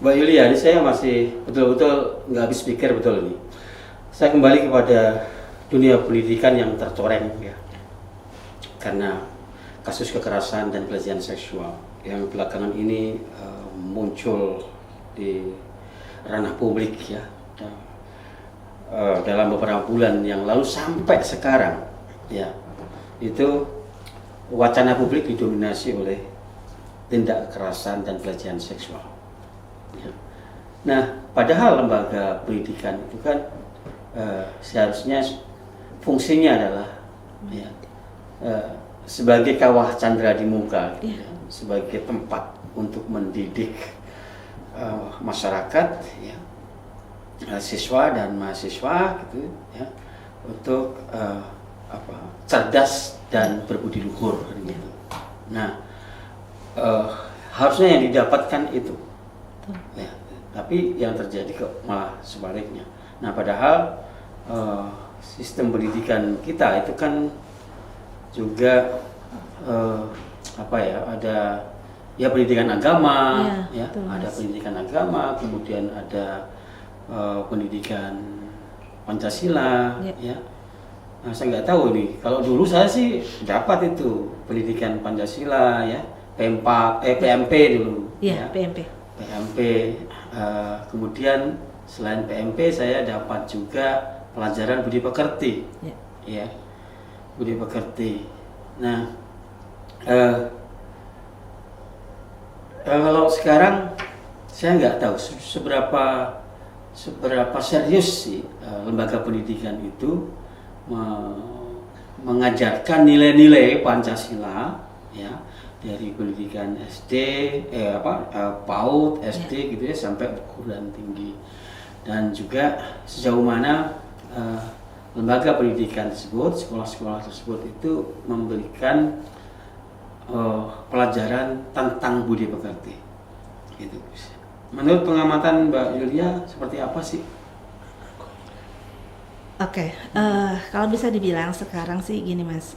Mbak Yulia, ini saya masih betul-betul nggak habis pikir betul ini. Saya kembali kepada dunia pendidikan yang tercoreng ya, karena kasus kekerasan dan pelecehan seksual yang belakangan ini muncul di ranah publik ya, dalam beberapa bulan yang lalu sampai sekarang ya, itu wacana publik didominasi oleh tindak kekerasan dan pelecehan seksual. Ya. Nah, padahal lembaga pendidikan itu kan seharusnya fungsinya adalah ya, sebagai kawah candra di muka, gitu, ya, sebagai tempat untuk mendidik masyarakat, ya, siswa dan mahasiswa, gitu, ya, untuk cerdas dan berbudi luhur, gitu. Nah, harusnya yang didapatkan itu. Ya, tapi yang terjadi kok malah sebaliknya. Nah, padahal sistem pendidikan kita itu kan juga ada ya pendidikan agama, ya, ada pendidikan agama, kemudian ada pendidikan Pancasila, ya. Nah, saya nggak tahu nih. Kalau dulu saya sih dapat itu pendidikan Pancasila, ya, PMP dulu, ya, PMP. Kemudian selain PMP saya dapat juga pelajaran budi pekerti, ya, budi pekerti. Nah, kalau sekarang saya nggak tahu seberapa serius sih lembaga pendidikan itu mengajarkan nilai-nilai Pancasila, ya, dari pendidikan SD, PAUD, SD, gitu ya, sampai perguruan tinggi, dan juga sejauh mana lembaga pendidikan tersebut, sekolah-sekolah tersebut itu memberikan pelajaran tentang budi pekerti, gitu. Menurut pengamatan Mbak Yulia seperti apa sih? Oke, kalau bisa dibilang sekarang sih gini Mas,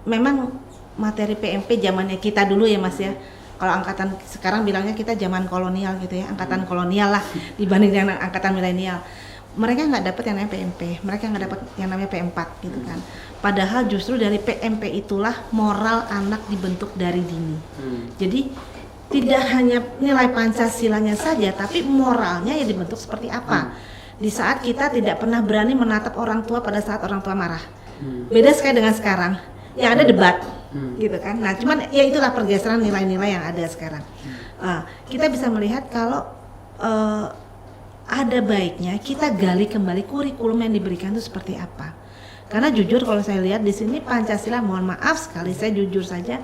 memang materi PMP zamannya kita dulu ya Mas ya. Kalau angkatan sekarang bilangnya kita zaman kolonial gitu ya, angkatan kolonial lah dibanding dengan angkatan milenial. Mereka nggak dapat yang namanya PMP, mereka nggak dapat yang namanya P4 gitu kan. Padahal justru dari PMP itulah moral anak dibentuk dari dini. Jadi tidak hanya nilai Pancasilanya saja, tapi moralnya ya dibentuk seperti apa. Di saat kita tidak pernah berani menatap orang tua pada saat orang tua marah. Beda sekali dengan sekarang, yang ada debat, gitu kan. Nah, cuman ya itulah pergeseran nilai-nilai yang ada sekarang. Kita bisa melihat kalau ada baiknya kita gali kembali kurikulum yang diberikan itu seperti apa. Karena jujur kalau saya lihat di sini Pancasila, mohon maaf sekali saya jujur saja,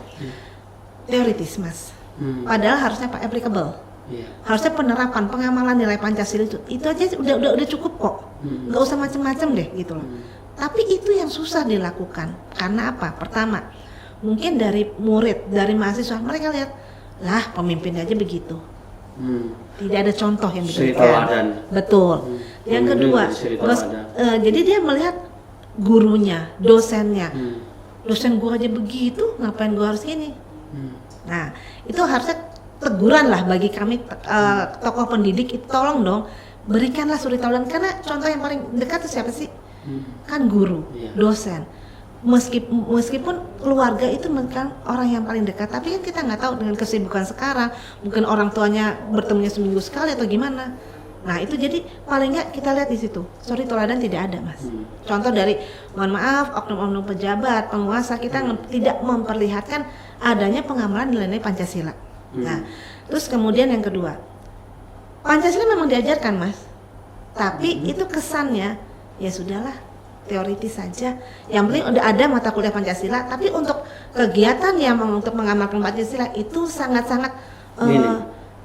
teoritis Mas. Padahal harusnya applicable. Harusnya penerapan pengamalan nilai Pancasila itu aja udah cukup kok, nggak usah macam-macam deh gitu loh. Tapi itu yang susah dilakukan karena apa? Pertama, mungkin dari murid, dari mahasiswa mereka lihat lah pemimpin aja begitu, tidak ada contoh yang diberikan. Betul. Yang kedua, jadi dia melihat gurunya, dosennya, dosen gua aja begitu, ngapain gua harus ini? Nah, itu harusnya teguran lah bagi kami tokoh pendidik, itu tolong dong berikanlah suri teladan, karena contoh yang paling dekat itu siapa sih? Kan guru, dosen. Meskipun keluarga itu kan orang yang paling dekat, tapi kan kita nggak tahu dengan kesibukan sekarang, mungkin orang tuanya bertemunya seminggu sekali atau gimana. Nah itu jadi paling nggak kita lihat di situ suri teladan tidak ada Mas. Contoh dari mohon maaf oknum-oknum pejabat, penguasa, kita tidak memperlihatkan adanya pengamalan nilai-nilai Pancasila. Nah, terus kemudian yang kedua, Pancasila memang diajarkan Mas, tapi itu kesannya ya sudahlah teoritis saja. Yang penting udah ada mata kuliah Pancasila, tapi untuk kegiatan yang untuk mengamalkan Pancasila itu sangat-sangat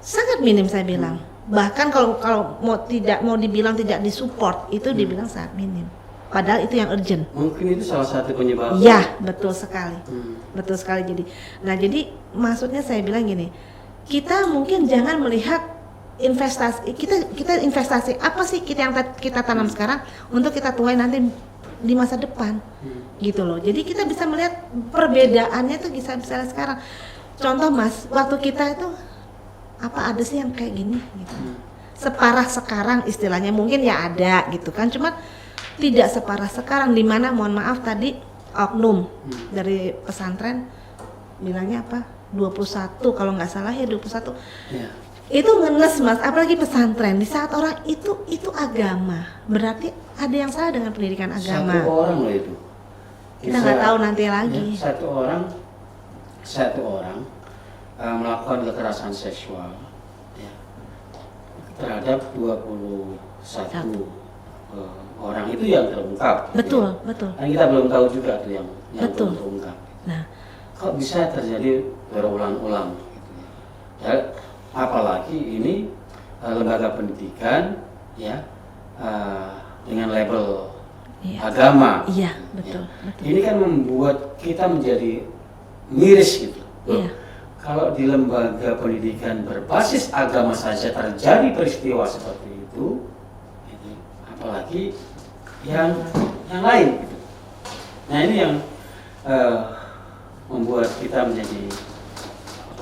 sangat minim saya bilang. Bahkan kalau mau dibilang tidak disupport itu dibilang sangat minim. Padahal itu yang urgent. Mungkin itu salah satu penyebab. Ya, betul sekali. Betul sekali. Jadi maksudnya saya bilang gini, kita mungkin jangan melihat investasi kita investasi apa sih yang kita tanam sekarang untuk kita tuai nanti di masa depan. Gitu loh. Jadi kita bisa melihat perbedaannya tuh bisa sekarang. Contoh Mas, waktu kita itu apa ada sih yang kayak gini gitu. Separah sekarang istilahnya mungkin ya ada gitu kan, cuman tidak separah sekarang di mana mohon maaf tadi oknum dari pesantren bilangnya apa 21 kalau nggak salah ya 21 Ya. itu ngenes Mas, apalagi pesantren di saat orang itu agama, berarti ada yang salah dengan pendidikan agama. Satu orang loh itu. Kita nggak tahu nanti lagi. Ya, satu orang melakukan kekerasan seksual ya, terhadap 21 orang itu yang terungkap. Betul, ya. betul. Dan kita belum tahu juga tuh yang Betul. belum terungkap. Nah, Kok bisa terjadi berulang-ulang? Gitu ya. Ya, apalagi ini lembaga pendidikan ya dengan label iya. agama. Iya, Ya. betul, betul. Ini kan membuat kita menjadi miris gitu. Loh, Iya. kalau di lembaga pendidikan berbasis agama saja terjadi peristiwa seperti itu, gitu, apalagi yang lain. Gitu. Nah ini yang membuat kita menjadi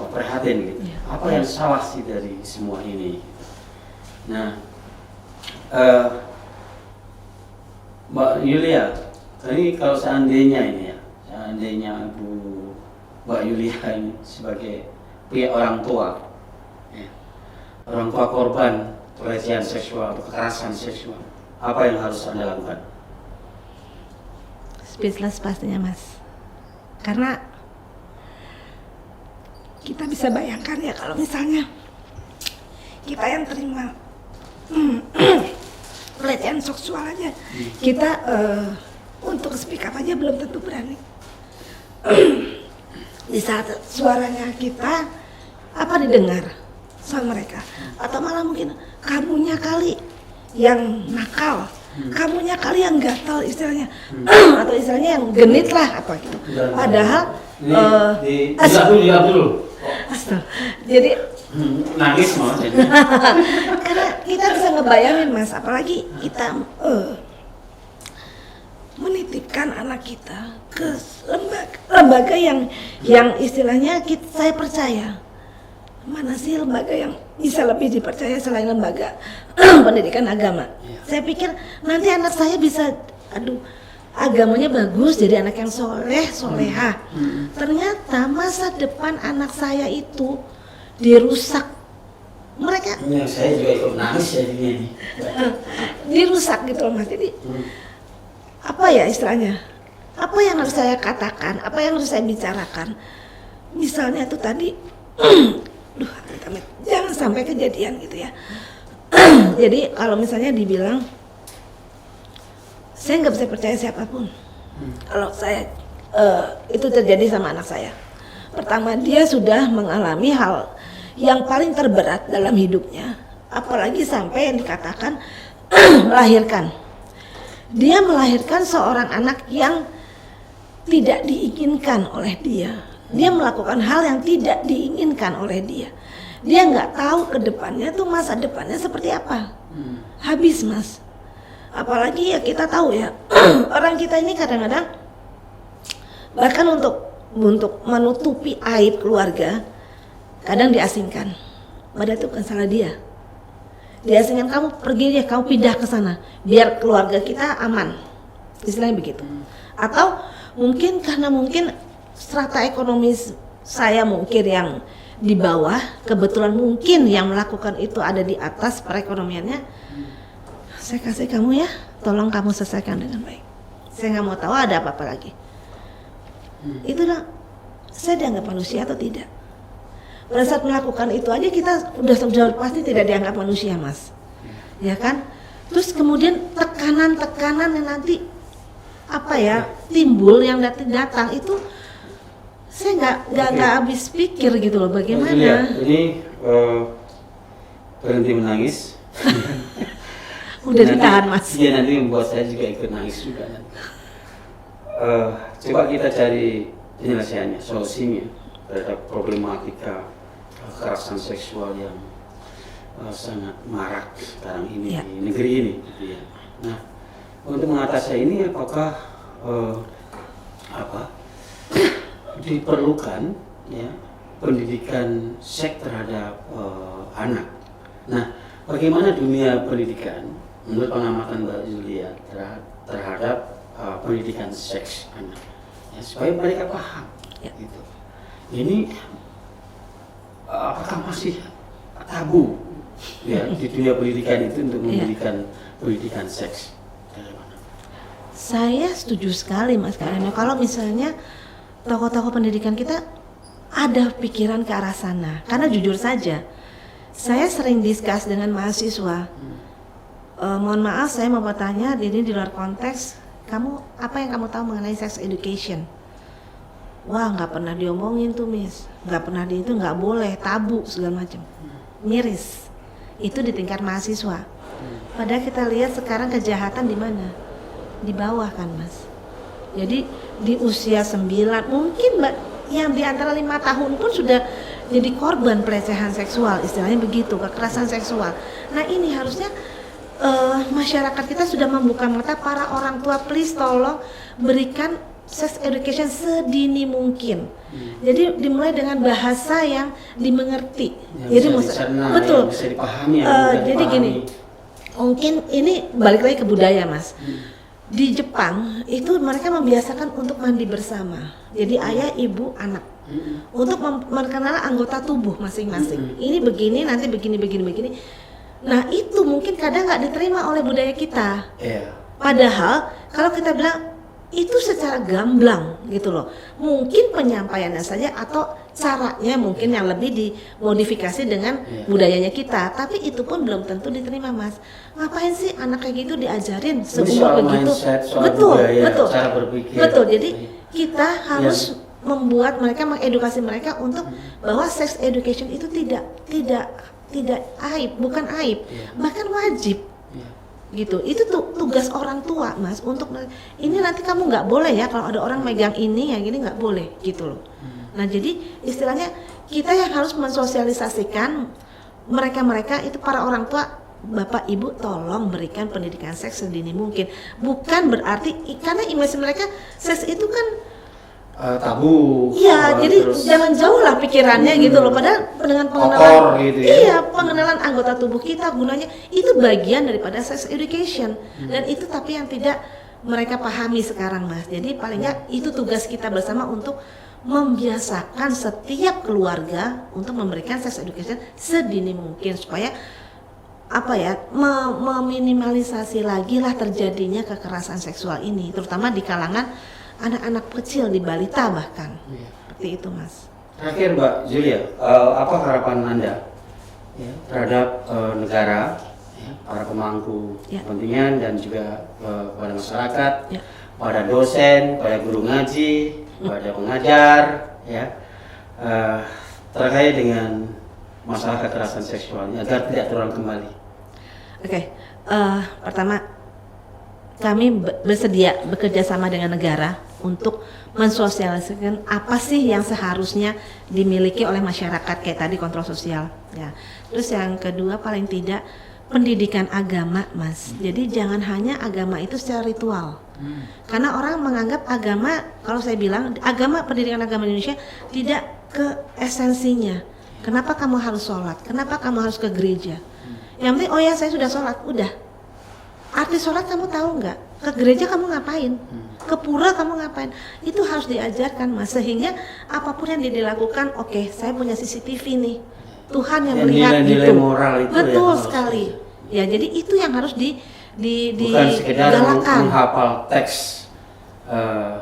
prihatin gitu. Iya. Apa yang salah sih dari semua ini? Nah, Mbak Yulia, ini kalau seandainya ini ya, seandainya Mbak Yulia ini sebagai pihak orang tua, ya, orang tua korban pelecehan seksual atau kekerasan seksual, apa yang harus Anda lakukan? Speechless pastinya Mas, karena kita bisa bayangkan ya kalau misalnya kita yang terima pelecehan seksual aja, kita untuk speak up aja belum tentu berani. Di saat suaranya kita didengar sama mereka, atau malah mungkin kamunya kali yang nakal, kamunya kali yang gatal istilahnya, atau istilahnya yang genit lah apa gitu. Padahal Diam dulu. jadi Nangis malah jadi. karena kita bisa ngebayangin Mas, apalagi kita menitipkan anak kita ke lembaga yang istilahnya saya percaya. Mana sih lembaga yang bisa lebih dipercaya selain lembaga pendidikan agama? Saya pikir nanti anak saya bisa, agamanya bagus, jadi anak yang soleha. Ternyata masa depan anak saya itu dirusak. Mereka Saya juga ikut nangis jadinya nih. dirusak gitu loh Mas. Jadi apa ya istilahnya? Apa yang harus saya katakan? Apa yang harus saya bicarakan? Misalnya tuh tadi, jangan sampai kejadian gitu ya. Jadi kalau misalnya dibilang, saya nggak bisa percaya siapapun. Kalau saya itu terjadi sama anak saya. Pertama, dia sudah mengalami hal yang paling terberat dalam hidupnya, apalagi sampai yang dikatakan melahirkan. Dia melahirkan seorang anak yang tidak diinginkan oleh dia. Dia melakukan hal yang tidak diinginkan oleh dia. Dia nggak tahu ke depannya tuh masa depannya seperti apa. Habis Mas. Apalagi ya kita tahu ya, orang kita ini kadang-kadang bahkan untuk menutupi aib keluarga kadang diasingkan. Padahal itu bukan salah dia. Diasingkan, kamu pergi deh, kamu pindah ke sana biar keluarga kita aman. Istilahnya begitu. Atau mungkin karena strata ekonomis saya mungkin yang di bawah, kebetulan mungkin yang melakukan itu ada di atas perekonomiannya. Saya kasih kamu ya, tolong kamu selesaikan dengan baik. Saya nggak mau tahu ada apa-apa lagi. Itulah, saya dianggap manusia atau tidak. Pada saat melakukan itu aja kita sudah pasti tidak dianggap manusia Mas, ya kan? Terus kemudian tekanan-tekanan yang nanti timbul yang datang itu, saya nggak habis pikir gitu loh bagaimana. Ini berhenti menangis. Udah ditahan Mas. Iya, nanti membuat saya juga ikut nangis juga. Coba kita cari penyelesaiannya, solusinya terhadap problematika kekerasan seksual yang sangat marak sekarang ini di negeri ini. Gitu ya. Nah, untuk mengatasi ini apakah diperlukan ya pendidikan seks terhadap anak. Nah, bagaimana dunia pendidikan menurut pengamatan Mbak Julia terhadap pendidikan seks anak, ya, supaya mereka paham, gitu. Ini apakah masih tabu ya di dunia pendidikan itu untuk memberikan pendidikan seks? Saya setuju sekali Mas Kareno. Kalau misalnya tokoh-tokoh pendidikan kita ada pikiran ke arah sana, karena jujur saja, saya sering diskus dengan mahasiswa. Mohon maaf, saya mau bertanya, ini di luar konteks. Apa yang kamu tahu mengenai sex education? Wah, nggak pernah diomongin tuh, Miss. Nggak pernah itu, nggak boleh, tabu segala macam. Miris. Itu di tingkat mahasiswa. Padahal kita lihat sekarang kejahatan di mana? Di bawah kan, Mas. Jadi di usia 9, mungkin yang di antara 5 tahun pun sudah jadi korban pelecehan seksual, istilahnya begitu, kekerasan seksual. Nah, ini harusnya masyarakat kita sudah membuka mata para orang tua, please tolong berikan sex education sedini mungkin. Jadi dimulai dengan bahasa yang dimengerti. Jadi betul. Bisa dipahami, jadi gini, mungkin ini balik lagi ke budaya, Mas. Di Jepang itu mereka membiasakan untuk mandi bersama. Jadi ayah, ibu, anak. Untuk memperkenalkan anggota tubuh masing-masing. Ini begini, nanti begini. Nah, itu mungkin kadang nggak diterima oleh budaya kita. Padahal kalau kita bilang itu secara gamblang gitu loh. Mungkin penyampaiannya saja atau caranya mungkin yang lebih dimodifikasi dengan budayanya kita. Tapi itu pun belum tentu diterima, Mas. Ngapain sih anak kayak gitu diajarin seumur begitu? Betul. Cara berpikir. Betul. Jadi kita harus membuat mereka, mengedukasi mereka untuk bahwa sex education itu tidak aib, bukan aib, bahkan wajib. Gitu. Itu tugas orang tua, Mas, untuk ini nanti kamu nggak boleh ya kalau ada orang megang ini yang gini nggak boleh gitu loh. Nah, jadi istilahnya kita yang harus mensosialisasikan mereka itu para orang tua, Bapak Ibu tolong berikan pendidikan seks sedini mungkin. Bukan berarti karena image mereka seks itu kan tabu. Iya, jadi jangan jauh lah pikirannya gitu loh. Padahal dengan pengenalan gitu ya. Iya, pengenalan anggota tubuh kita gunanya itu bagian daripada sex education. Dan itu tapi yang tidak mereka pahami sekarang, Mas. Jadi paling nggak itu tugas kita bersama untuk membiasakan setiap keluarga untuk memberikan sex education sedini mungkin supaya meminimalisasi lagi lah terjadinya kekerasan seksual ini, terutama di kalangan anak-anak kecil, di balita bahkan. Seperti itu, Mas. Terakhir, Mbak Julia, apa harapan Anda terhadap negara, para pemangku kepentingan dan juga kepada masyarakat, pada dosen, pada guru ngaji, pada pengajar, terkait dengan masalah kekerasan seksual ini agar tidak terulang kembali? Pertama, kami bersedia bekerja sama dengan negara untuk mensosialisasikan apa sih yang seharusnya dimiliki oleh masyarakat, kayak tadi kontrol sosial ya. Terus yang kedua paling tidak pendidikan agama, Mas. Jadi jangan hanya agama itu secara ritual. Karena orang menganggap agama, kalau saya bilang agama, pendidikan agama Indonesia tidak ke esensinya. Kenapa kamu harus sholat? Kenapa kamu harus ke gereja? Yang penting, oh ya saya sudah sholat, udah. Arti sholat kamu tahu nggak? Ke gereja kamu ngapain? Ke pura kamu ngapain? Itu harus diajarkan, Mas, sehingga apapun yang dilakukan, oke, saya punya CCTV nih, Tuhan yang melihat nilai-nilai gitu. moral itu betul sekali. Ya, jadi itu yang harus bukan sekedar digalakan. menghafal teks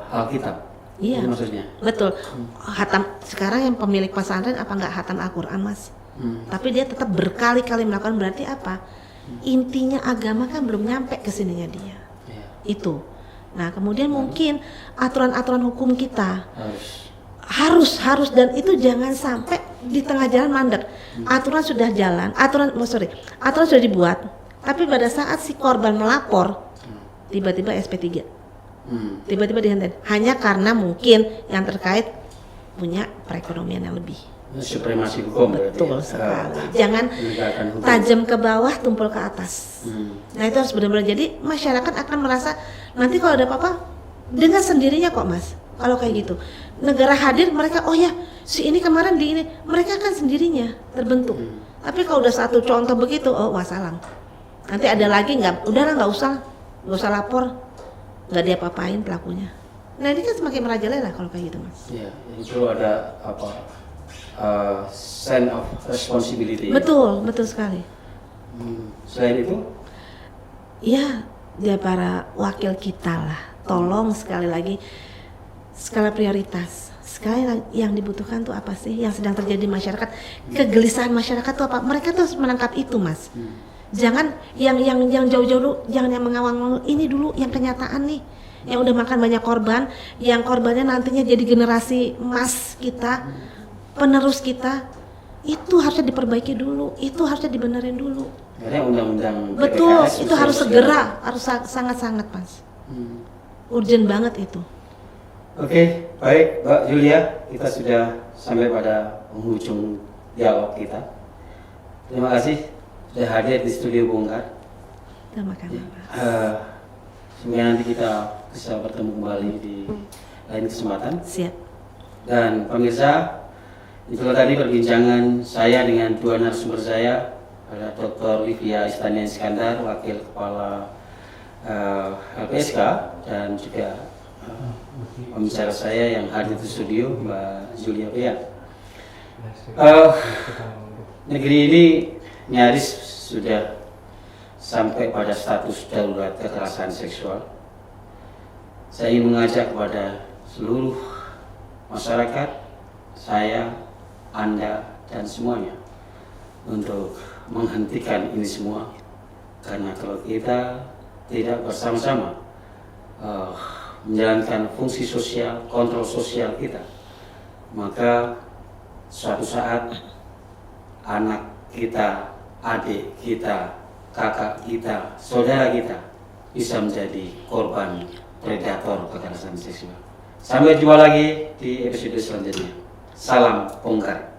Alkitab. Iya, itu maksudnya. Betul. Hatam sekarang yang pemilik pesantren apa nggak hatam Al-Quran, Mas? Tapi dia tetap berkali-kali melakukan, berarti apa? Intinya agama kan belum nyampe ke sininya dia. Itu. Nah, kemudian mungkin aturan-aturan hukum kita harus dan itu jangan sampai di tengah jalan mandek. Aturan sudah jalan, aturan sudah dibuat, tapi pada saat si korban melapor tiba-tiba SP3. Tiba-tiba dihentikan hanya karena mungkin yang terkait punya perekonomian yang lebih. Supremasi hukum. Betul sekali. Jangan tajam ke bawah, tumpul ke atas. Nah, itu harus benar-benar. Jadi masyarakat akan merasa nanti kalau ada apa-apa dengan sendirinya kok, Mas. kalau kayak gitu. Negara hadir, mereka oh ya si ini kemarin di ini, mereka kan sendirinya terbentuk. Tapi kalau udah satu contoh begitu, oh wassalam. Nanti ada lagi nggak, udahlah nggak usah lapor, nggak diapa-apain pelakunya. Nah ini kan semakin merajalela kalau kayak gitu mas. Ya, itu ada apa? Sense of responsibility. Betul sekali. Selain itu, Ya, dia para wakil kita lah. Tolong sekali lagi skala prioritas. Sekali lagi yang dibutuhkan tuh apa sih yang sedang terjadi di masyarakat? Kegelisahan masyarakat tuh apa? Mereka tuh harus menangkap itu, Mas. Jangan yang jauh-jauh dulu, jangan yang mengawang ini dulu yang kenyataan nih. Yang udah makan banyak korban, yang korbannya nantinya jadi generasi emas kita, penerus kita. Itu harusnya diperbaiki dulu, itu harusnya dibenerin dulu. karena undang-undang Betul, PPKS itu harus segera, harus sangat-sangat, Mas. Urgent banget itu. Oke, baik Mbak Julia, kita sudah sampai pada penghujung dialog kita. Terima kasih sudah hadir di studio Bongkar. Terima kasih, Pak. Semoga nanti kita bisa bertemu kembali di lain kesempatan. Siap. Dan pemirsa, itulah tadi perbincangan saya dengan dua narasumber saya, ada Dr. Livia Istania Iskandar, Wakil Kepala LPSK, dan juga pembicara saya yang hadir di studio, Mbak Julia Pia. Negeri ini nyaris sudah sampai pada status darurat kekerasan seksual. Saya ingin mengajak kepada seluruh masyarakat, saya, Anda, dan semuanya untuk menghentikan ini semua. Karena kalau kita tidak bersama-sama menjalankan fungsi sosial, kontrol sosial kita, maka suatu saat anak kita, adik kita, kakak kita, saudara kita bisa menjadi korban predator kekerasan seksual. Sampai jumpa lagi di episode selanjutnya. Salam Bongkar.